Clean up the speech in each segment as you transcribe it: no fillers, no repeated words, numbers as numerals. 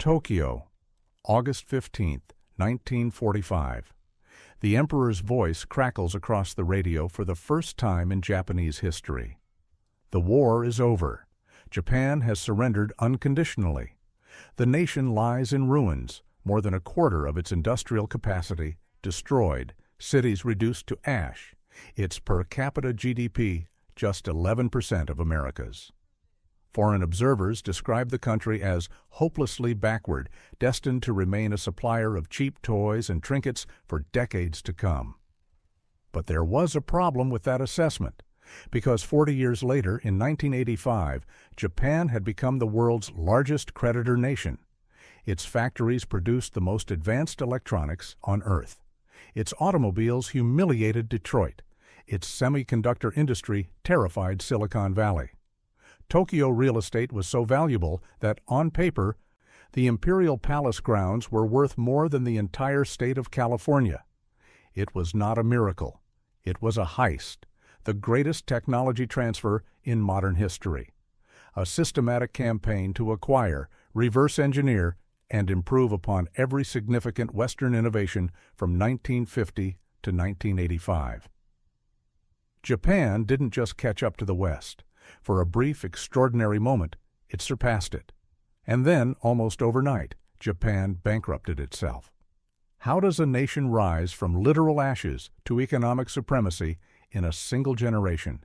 Tokyo, August 15, 1945. The Emperor's voice crackles across the radio for the first time in Japanese history. The war is over. Japan has surrendered unconditionally. The nation lies in ruins, more than a quarter of its industrial capacity destroyed, cities reduced to ash, its per capita GDP just 11% of America's. Foreign observers describe the country as hopelessly backward, destined to remain a supplier of cheap toys and trinkets for decades to come. But there was a problem with that assessment, because 40 years later, in 1985, Japan had become the world's largest creditor nation. Its factories produced the most advanced electronics on Earth. Its automobiles humiliated Detroit. Its semiconductor industry terrified Silicon Valley. Tokyo real estate was so valuable that, on paper, the Imperial Palace grounds were worth more than the entire state of California. It was not a miracle. It was a heist, the greatest technology transfer in modern history. A systematic campaign to acquire, reverse engineer, and improve upon every significant Western innovation from 1950 to 1985. Japan didn't just catch up to the West. For a brief, extraordinary moment, it surpassed it. And then, almost overnight, Japan bankrupted itself. How does a nation rise from literal ashes to economic supremacy in a single generation,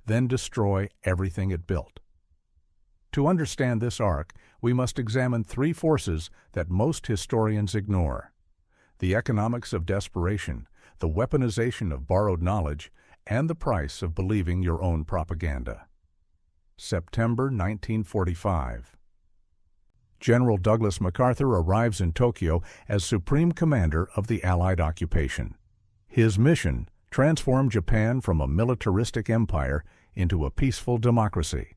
then destroy everything it built? To understand this arc, we must examine three forces that most historians ignore: the economics of desperation, the weaponization of borrowed knowledge, and the price of believing your own propaganda. September 1945. General Douglas MacArthur arrives in Tokyo as Supreme Commander of the Allied occupation. His mission: transform Japan from a militaristic empire into a peaceful democracy.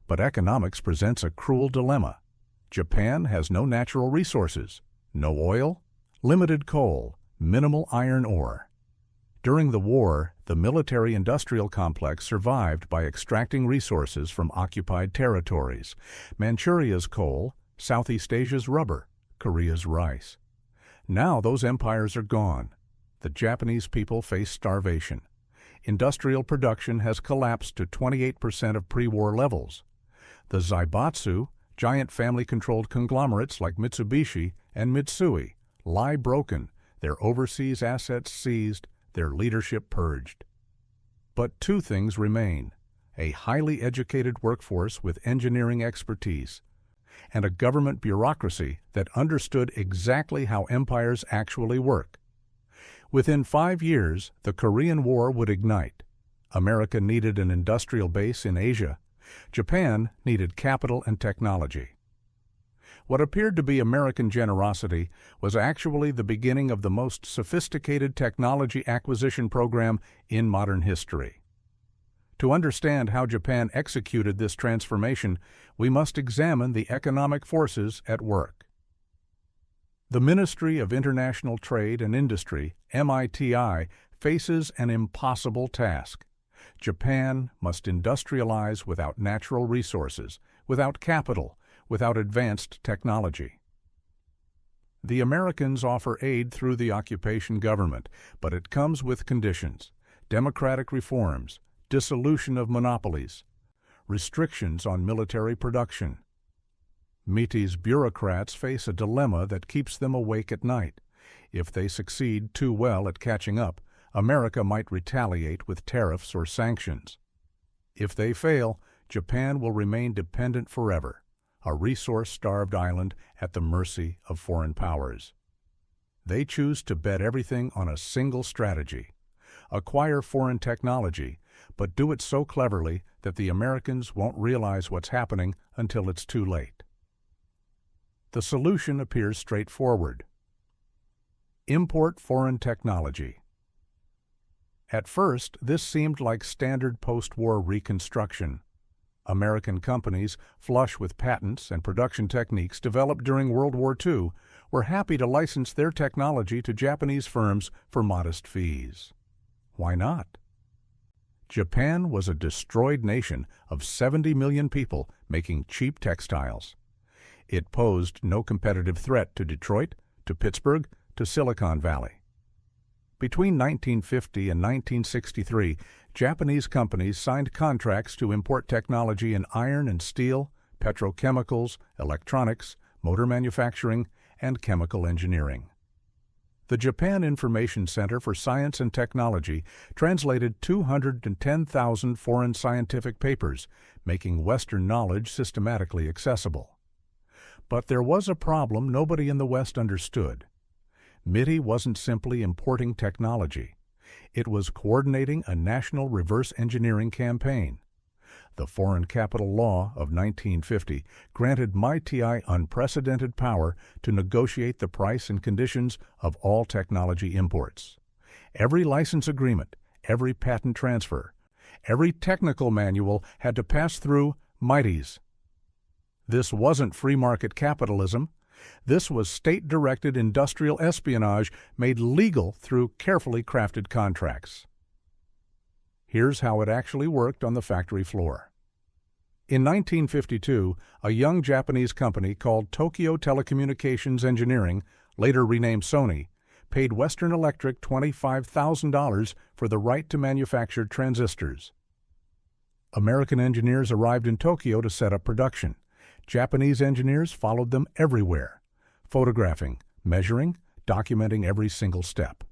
But economics presents a cruel dilemma. Japan has no natural resources, no oil, limited coal, minimal iron ore. During the war, the military-industrial complex survived by extracting resources from occupied territories: Manchuria's coal, Southeast Asia's rubber, Korea's rice. Now those empires are gone. The Japanese people face starvation. Industrial production has collapsed to 28% of pre-war levels. The zaibatsu, giant family-controlled conglomerates like Mitsubishi and Mitsui, lie broken, their overseas assets seized, their leadership purged. But two things remain: a highly educated workforce with engineering expertise, and a government bureaucracy that understood exactly how empires actually work. Within 5 years, the Korean War would ignite. America needed an industrial base in Asia. Japan needed capital and technology. What appeared to be American generosity was actually the beginning of the most sophisticated technology acquisition program in modern history. To understand how Japan executed this transformation, we must examine the economic forces at work. The Ministry of International Trade and Industry, MITI, faces an impossible task. Japan must industrialize without natural resources, without capital, without advanced technology. The Americans offer aid through the occupation government, but it comes with conditions: democratic reforms, dissolution of monopolies, restrictions on military production. MITI's bureaucrats face a dilemma that keeps them awake at night. If they succeed too well at catching up, America might retaliate with tariffs or sanctions. If they fail, Japan will remain dependent forever, a resource-starved island at the mercy of foreign powers. They choose to bet everything on a single strategy: acquire foreign technology, but do it so cleverly that the Americans won't realize what's happening until it's too late. The solution appears straightforward: import foreign technology. At first, this seemed like standard post-war reconstruction. American companies, flush with patents and production techniques developed during World War II, were happy to license their technology to Japanese firms for modest fees. Why not? Japan was a destroyed nation of 70 million people making cheap textiles. It posed no competitive threat to Detroit, to Pittsburgh, to Silicon Valley. Between 1950 and 1963, Japanese companies signed contracts to import technology in iron and steel, petrochemicals, electronics, motor manufacturing, and chemical engineering. The Japan Information Center for Science and Technology translated 210,000 foreign scientific papers, making Western knowledge systematically accessible. But there was a problem nobody in the West understood. MITI wasn't simply importing technology. It was coordinating a national reverse engineering campaign. The Foreign Capital Law of 1950 granted MITI unprecedented power to negotiate the price and conditions of all technology imports. Every license agreement, every patent transfer, every technical manual had to pass through MITI's. This wasn't free market capitalism. This was state-directed industrial espionage made legal through carefully crafted contracts. Here's how it actually worked on the factory floor. In 1952, a young Japanese company called Tokyo Telecommunications Engineering, later renamed Sony, paid Western Electric $25,000 for the right to manufacture transistors. American engineers arrived in Tokyo to set up production. Japanese engineers followed them everywhere, photographing, measuring, documenting every single step.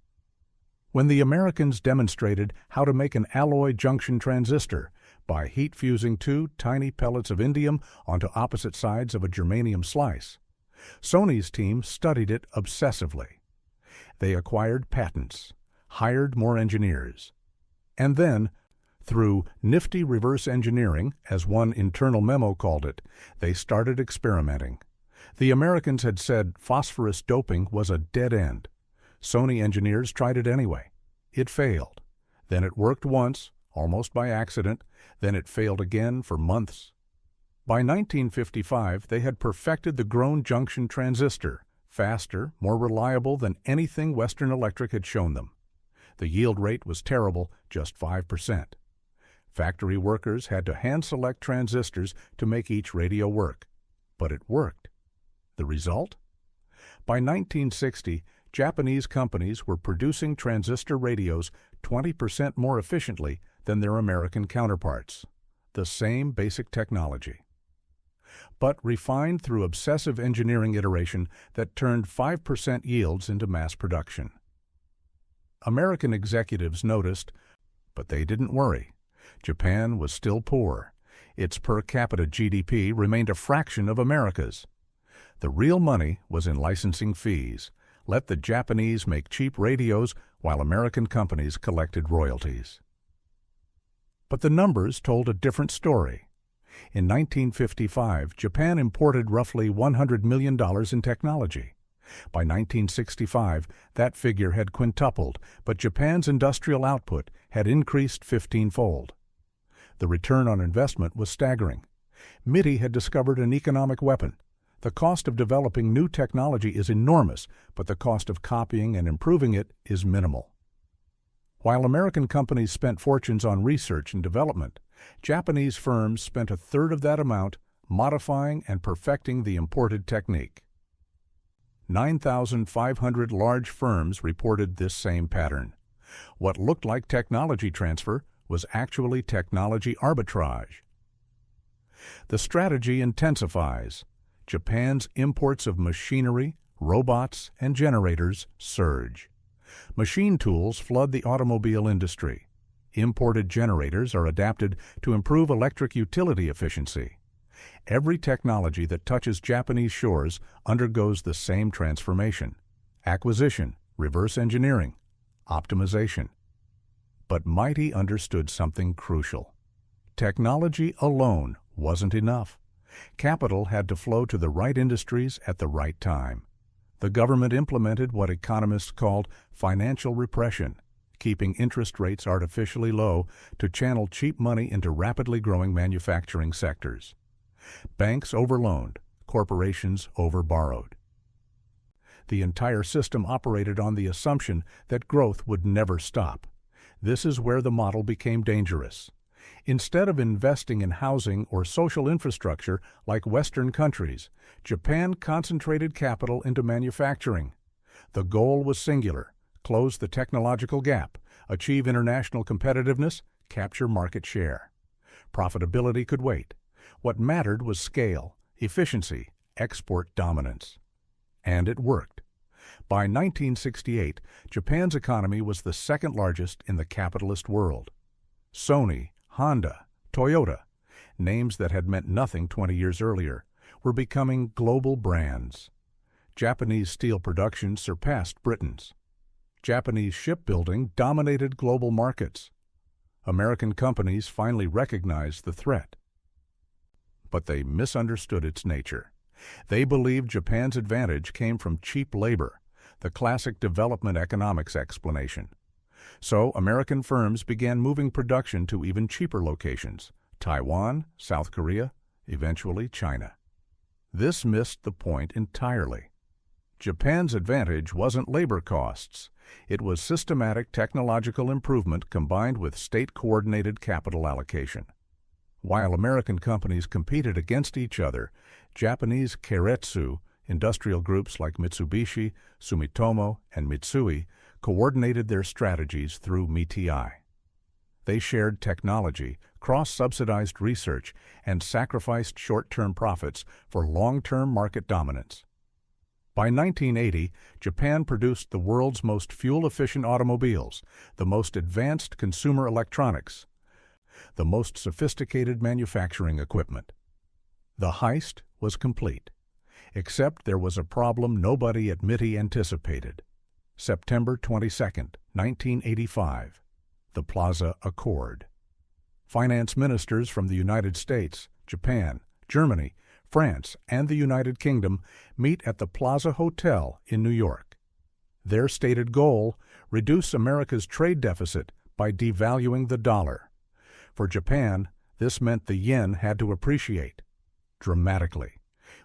When the Americans demonstrated how to make an alloy junction transistor by heat fusing two tiny pellets of indium onto opposite sides of a germanium slice, Sony's team studied it obsessively. They acquired patents, hired more engineers, and then, through nifty reverse engineering, as one internal memo called it, they started experimenting. The Americans had said phosphorus doping was a dead end. Sony engineers tried it anyway. It failed. Then it worked once, almost by accident. Then it failed again for months. By 1955, they had perfected the grown junction transistor, faster, more reliable than anything Western Electric had shown them. The yield rate was terrible, just 5%. Factory workers had to hand-select transistors to make each radio work. But it worked. The result? By 1960, Japanese companies were producing transistor radios 20% more efficiently than their American counterparts. The same basic technology, but refined through obsessive engineering iteration that turned 5% yields into mass production. American executives noticed, but they didn't worry. Japan was still poor. Its per capita GDP remained a fraction of America's. The real money was in licensing fees. Let the Japanese make cheap radios while American companies collected royalties. But the numbers told a different story. In 1955, Japan imported roughly $100 million in technology. By 1965, that figure had quintupled, but Japan's industrial output had increased 15-fold. The return on investment was staggering. MITI had discovered an economic weapon. The cost of developing new technology is enormous, but the cost of copying and improving it is minimal. While American companies spent fortunes on research and development, Japanese firms spent a third of that amount modifying and perfecting the imported technique. 9,500 large firms reported this same pattern. What looked like technology transfer was actually technology arbitrage. The strategy intensifies. Japan's imports of machinery, robots, and generators surge. Machine tools flood the automobile industry. Imported generators are adapted to improve electric utility efficiency. Every technology that touches Japanese shores undergoes the same transformation: acquisition, reverse engineering, optimization. But MITI understood something crucial. Technology alone wasn't enough. Capital had to flow to the right industries at the right time. The government implemented what economists called financial repression, keeping interest rates artificially low to channel cheap money into rapidly growing manufacturing sectors. Banks overloaned, corporations overborrowed. The entire system operated on the assumption that growth would never stop. This is where the model became dangerous. Instead of investing in housing or social infrastructure like Western countries, Japan concentrated capital into manufacturing. The goal was singular: close the technological gap, achieve international competitiveness, capture market share. Profitability could wait. What mattered was scale, efficiency, export dominance. And it worked. By 1968, Japan's economy was the second largest in the capitalist world. Sony, Honda, Toyota, names that had meant nothing 20 years earlier, were becoming global brands. Japanese steel production surpassed Britain's. Japanese shipbuilding dominated global markets. American companies finally recognized the threat. But they misunderstood its nature. They believed Japan's advantage came from cheap labor, the classic development economics explanation. So American firms began moving production to even cheaper locations: Taiwan, South Korea, eventually China. This missed the point entirely. Japan's advantage wasn't labor costs. It was systematic technological improvement combined with state-coordinated capital allocation. While American companies competed against each other, Japanese keiretsu, industrial groups like Mitsubishi, Sumitomo, and Mitsui, coordinated their strategies through MITI. They shared technology, cross-subsidized research, and sacrificed short-term profits for long-term market dominance. By 1980, Japan produced the world's most fuel-efficient automobiles, the most advanced consumer electronics, the most sophisticated manufacturing equipment. The heist was complete, except there was a problem nobody at MITI anticipated. September 22, 1985, the Plaza Accord. Finance ministers from the United States, Japan, Germany, France, and the United Kingdom meet at the Plaza Hotel in New York. Their stated goal: reduce America's trade deficit by devaluing the dollar. For Japan, this meant the yen had to appreciate dramatically.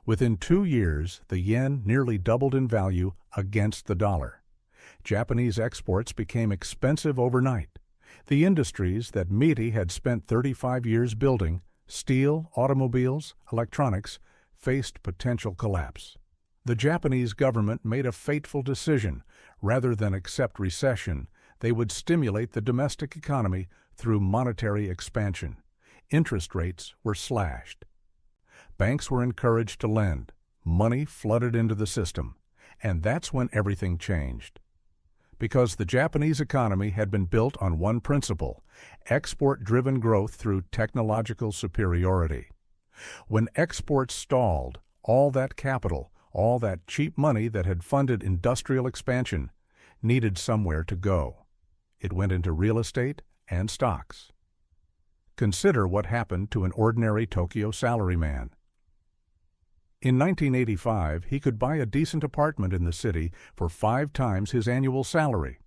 Within 2 years, the yen nearly doubled in value against the dollar. Japanese exports became expensive overnight. The industries that MITI had spent 35 years building, steel, automobiles, electronics, faced potential collapse. The Japanese government made a fateful decision. Rather than accept recession, they would stimulate the domestic economy through monetary expansion. Interest rates were slashed. Banks were encouraged to lend. Money flooded into the system. And that's when everything changed. Because the Japanese economy had been built on one principle: export-driven growth through technological superiority. When exports stalled, all that capital, all that cheap money that had funded industrial expansion, needed somewhere to go. It went into real estate and stocks. Consider what happened to an ordinary Tokyo salaryman. In 1985, he could buy a decent apartment in the city for 5 times his annual salary.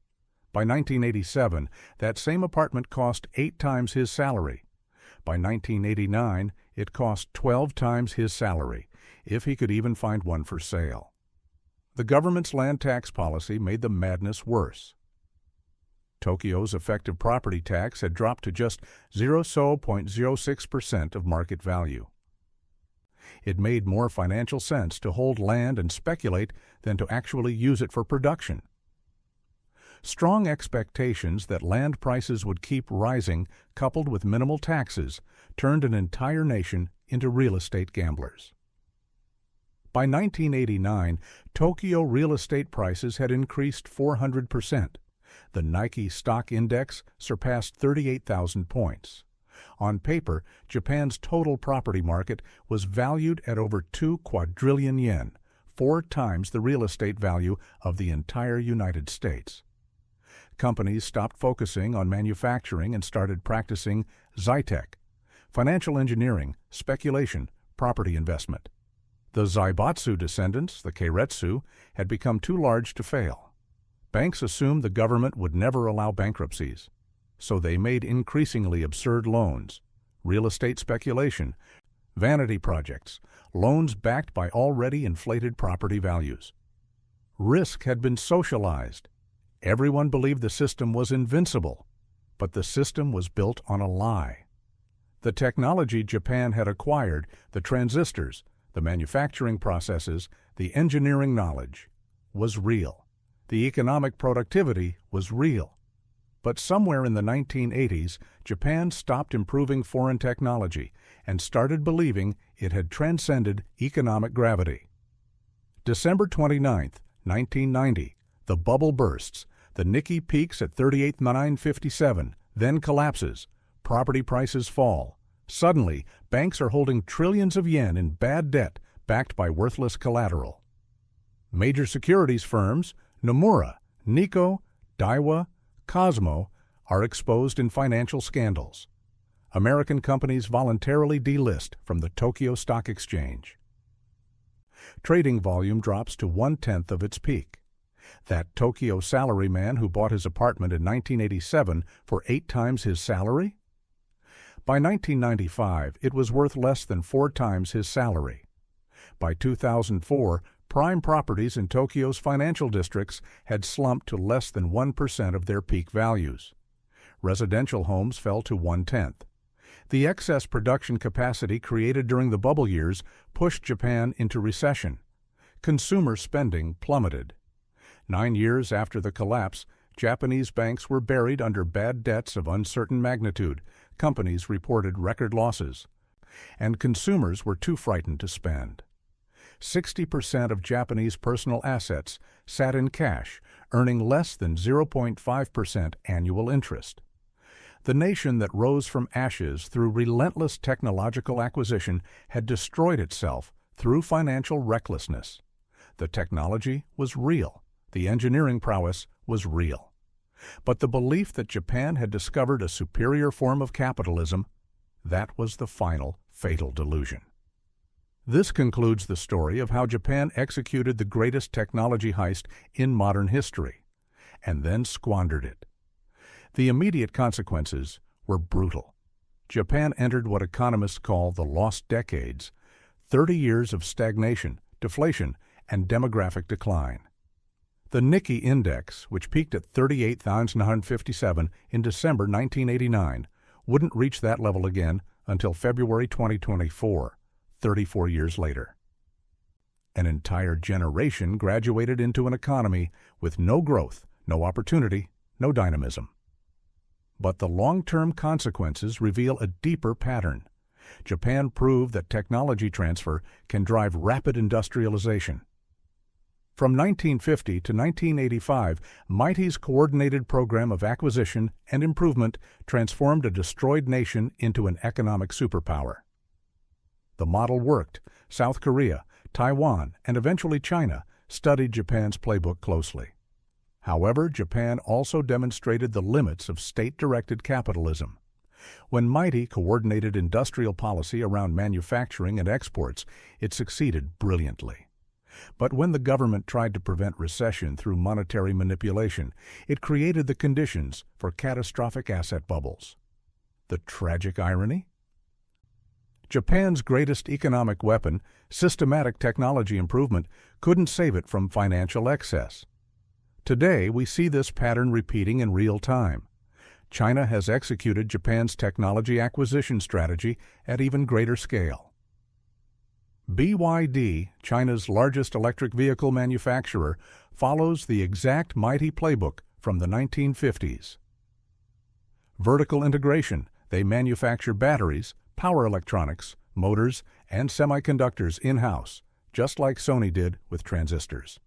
By 1987, that same apartment cost 8 times his salary. By 1989, it cost 12 times his salary, if he could even find one for sale. The government's land tax policy made the madness worse. Tokyo's effective property tax had dropped to just 0.06% of market value. It made more financial sense to hold land and speculate than to actually use it for production. Strong expectations that land prices would keep rising, coupled with minimal taxes, turned an entire nation into real estate gamblers. By 1989, Tokyo real estate prices had increased 400%. The Nikkei stock index surpassed 38,000 points. On paper, Japan's total property market was valued at over 2 quadrillion yen, 4 times the real estate value of the entire United States. Companies stopped focusing on manufacturing and started practicing Zytec, financial engineering, speculation, property investment. The Zaibatsu descendants, the Keiretsu, had become too large to fail. Banks assumed the government would never allow bankruptcies, so they made increasingly absurd loans, real estate speculation, vanity projects, loans backed by already inflated property values. Risk had been socialized. Everyone believed the system was invincible, but the system was built on a lie. The technology Japan had acquired, the transistors, the manufacturing processes, the engineering knowledge, was real. The economic productivity was real. But somewhere in the 1980s, Japan stopped improving foreign technology and started believing it had transcended economic gravity. December 29, 1990, the bubble bursts. The Nikkei peaks at 38,957, then collapses. Property prices fall. Suddenly, banks are holding trillions of yen in bad debt backed by worthless collateral. Major securities firms, Nomura, Nikko, Daiwa, Cosmo, are exposed in financial scandals. American companies voluntarily delist from the Tokyo Stock Exchange. Trading volume drops to 1/10 of its peak. That Tokyo salaryman who bought his apartment in 1987 for 8 times his salary? By 1995, it was worth less than 4 times his salary. By 2004, prime properties in Tokyo's financial districts had slumped to less than 1% of their peak values. Residential homes fell to 1/10. The excess production capacity created during the bubble years pushed Japan into recession. Consumer spending plummeted. 9 years after the collapse, Japanese banks were buried under bad debts of uncertain magnitude. Companies reported record losses, and consumers were too frightened to spend. 60% of Japanese personal assets sat in cash, earning less than 0.5% annual interest. The nation that rose from ashes through relentless technological acquisition had destroyed itself through financial recklessness. The technology was real. The engineering prowess was real. But the belief that Japan had discovered a superior form of capitalism, that was the final, fatal delusion. This concludes the story of how Japan executed the greatest technology heist in modern history, and then squandered it. The immediate consequences were brutal. Japan entered what economists call the lost decades, 30 years of stagnation, deflation, and demographic decline. The Nikkei index, which peaked at 38,957 in December 1989, wouldn't reach that level again until February 2024, 34 years later. An entire generation graduated into an economy with no growth, no opportunity, no dynamism. But the long-term consequences reveal a deeper pattern. Japan proved that technology transfer can drive rapid industrialization. From 1950 to 1985, MITE's coordinated program of acquisition and improvement transformed a destroyed nation into an economic superpower. The model worked. South Korea, Taiwan, and eventually China studied Japan's playbook closely. However, Japan also demonstrated the limits of state-directed capitalism. When MITE coordinated industrial policy around manufacturing and exports, it succeeded brilliantly. But when the government tried to prevent recession through monetary manipulation, it created the conditions for catastrophic asset bubbles. The tragic irony? Japan's greatest economic weapon, systematic technology improvement, couldn't save it from financial excess. Today, we see this pattern repeating in real time. China has executed Japan's technology acquisition strategy at even greater scale. BYD, China's largest electric vehicle manufacturer, follows the exact MITE playbook from the 1950s. Vertical integration, they manufacture batteries, power electronics, motors, and semiconductors in-house, just like Sony did with transistors.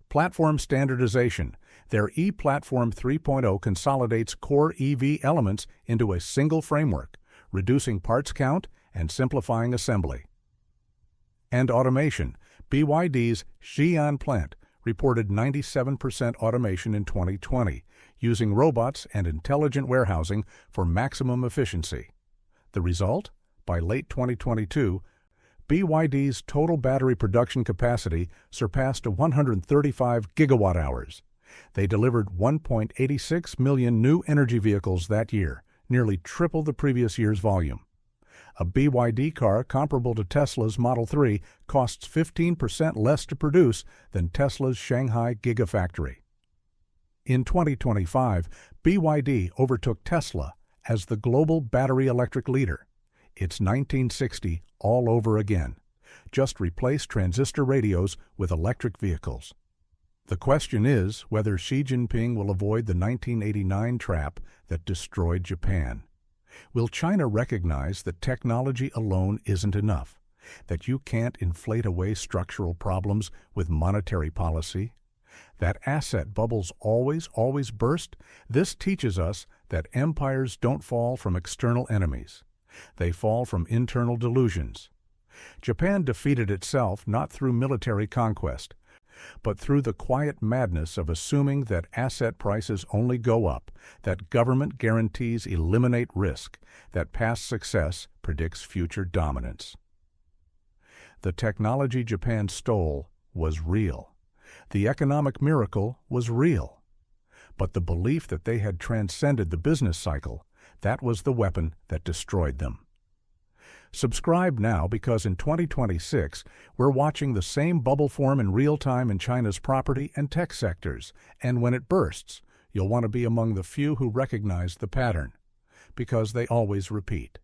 Platform standardization, their E-Platform 3.0 consolidates core EV elements into a single framework, reducing parts count and simplifying assembly. And automation, BYD's Xi'an plant reported 97% automation in 2020, using robots and intelligent warehousing for maximum efficiency. The result? By late 2022, BYD's total battery production capacity surpassed 135 gigawatt-hours. They delivered 1.86 million new energy vehicles that year, nearly triple the previous year's volume. A BYD car comparable to Tesla's Model 3 costs 15% less to produce than Tesla's Shanghai Gigafactory. In 2025, BYD overtook Tesla as the global battery electric leader. It's 1960 all over again. Just replace transistor radios with electric vehicles. The question is whether Xi Jinping will avoid the 1989 trap that destroyed Japan. Will China recognize that technology alone isn't enough, that you can't inflate away structural problems with monetary policy? That asset bubbles always burst? This teaches us that empires don't fall from external enemies. They fall from internal delusions. Japan defeated itself not through military conquest, but through the quiet madness of assuming that asset prices only go up, that government guarantees eliminate risk, that past success predicts future dominance. The technology Japan stole was real. The economic miracle was real. But the belief that they had transcended the business cycle, that was the weapon that destroyed them. Subscribe now because in 2026, we're watching the same bubble form in real time in China's property and tech sectors, and when it bursts, you'll want to be among the few who recognize the pattern, because they always repeat.